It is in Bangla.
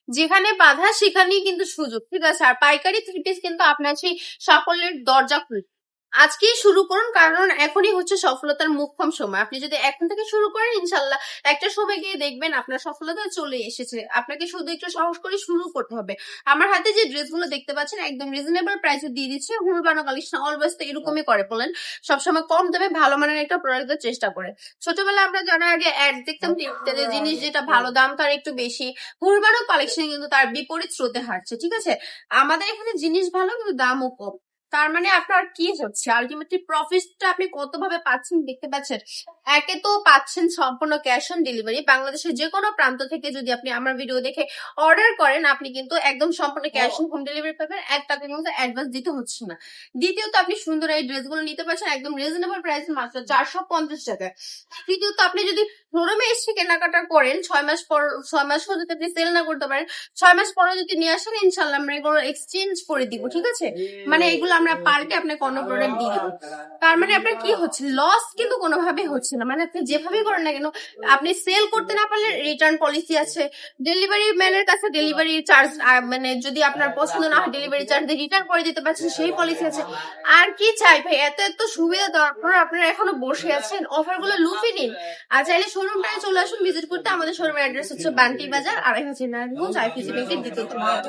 যেখানে বাধা সেখানেই কিন্তু সুযোগ, ঠিক আছে? আর পাইকারি থ্রি পিস কিন্তু আপনার সেই সাফল্যের দরজা খুলবে। আজকেই শুরু করুন, কারণ এখনই হচ্ছে সফলতার মোক্ষম সময়। আপনি যদি এখন থেকে শুরু করেন, ইনশাল্লাহ একটা সময় গিয়ে দেখবেন আপনার সফলতা চলে এসেছে। আপনাকে শুধু একটু সাহস করে শুরু করতে হবে। আমার হাতে যে ড্রেসগুলো দেখতে পাচ্ছেন একদম রিজনেবল প্রাইসে দিয়ে দিচ্ছে। হুরবানো কালেকশন অলওয়েজ তো এরকমই করে, বলেন সবসময় কম দামে ভালো মানের একটা প্রোডাক্ট দেওয়ার চেষ্টা করে। ছোটবেলায় আমরা জানার আগে অ্যাড দেখতাম টিভিতে, জিনিস যেটা ভালো দাম তার একটু বেশি। হুরবানো কালেকশন কিন্তু তার বিপরীত স্রোতে হাঁটছে, ঠিক আছে? আমাদের এখানে জিনিস ভালো কিন্তু দামও কম। তার মানে আপনার কি হচ্ছে, আলটিমেটলি প্রফিটটা আপনি কত ভাবে পাচ্ছেন দেখতে পাচ্ছেন। একে তো পাচ্ছেন সম্পূর্ণ ক্যাশ অন ডেলিভারি, বাংলাদেশের যে কোনো প্রান্ত থেকে যদি আপনি আমার ভিডিও দেখে অর্ডার করেন আপনি কিন্তু একদম সম্পূর্ণ ক্যাশ অন হোম ডেলিভারি পাবেন, 1 টাকার মধ্যে অ্যাডভান্স দিতে হচ্ছে না। দ্বিতীয়ত আপনি সুন্দর এই ড্রেসগুলো নিতে পারছেন একদম রিজনেবল প্রাইসে, মাত্র 450 টাকায়। তৃতীয়ত আপনি যদি শোরুমে এসে কেনাকাটা করেন 6 মাস পর, 6 মাস যদি আপনি সেল না করতে পারেন, 6 মাস পরে যদি নিয়ে আসেন ইনশাল্লাহ আমরা এগুলো এক্সচেঞ্জ করে দিব, ঠিক আছে? মানে এগুলো আমরা পাল্টে আপনাকে অন্য প্রোডাক্ট দিয়ে দেবো। তার মানে আপনার কি হচ্ছে, লস কিন্তু কোনোভাবেই হচ্ছে না। মানে আপনি যেভাবেই করেন না কেন, আপনি সেল করতে না পারলে রিটার্ন পলিসি আছে, ডেলিভারি ম্যানের কাছে ডেলিভারি চার্জ, মানে যদি আপনার পছন্দ না হয় ডেলিভারি চার্জ দিয়ে রিটার্ন করে দিতে পারছেন, সেই পলিসি আছে। আর কি চাই ভাই, এত এত সুবিধা দেওয়ার পর আপনারা এখনো বসে আছেন? অফার গুলো লুফে নিন। আর চাইলে শোরুমটায় চলে আসুন ভিজিট করতে। আমাদের শোরুমের অ্যাড্রেস হচ্ছে বান্টি বাজার, 2.5 নারায়ণগঞ্জ, আইপিসি ব্যাংকের দ্বিতীয় তলায়।